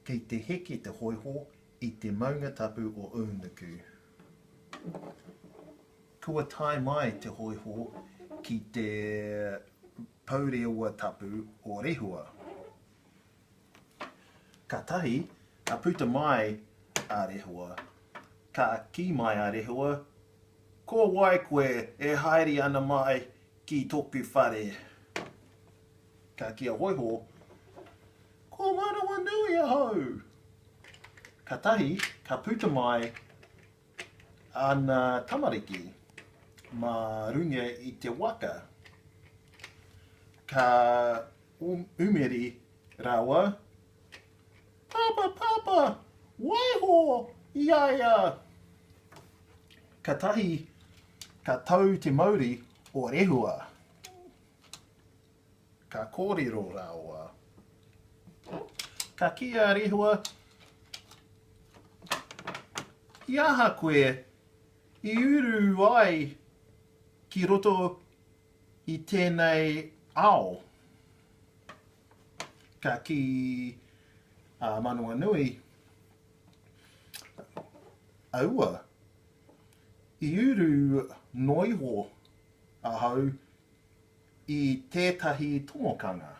kei te heke te hoiho I te maunga tapu o Uenuku. Kua tai mai te hoiho ki te paurewa tapu o Rehua. Ka tahi, ka puta mai a Rehua, ka ki mai a Rehua, ko wai koe e haere ana mai ki toku whare. Ka kia hoiho, ko manawa nui ahau. Ka tahi, ka puta mai ana tamariki, ma runga I te waka. Ka umeri rawa, Papa, papa, waiho, iaia. Ka tahi, ka tau te mauri o Rehua. Ka kōrero rawa. Ka kia Rehua, iaha koe, I uru ai ki roto I tēnei ao. Ka ki Manua Nui, aua, I uru noiho ahau I tētahi tomokanga.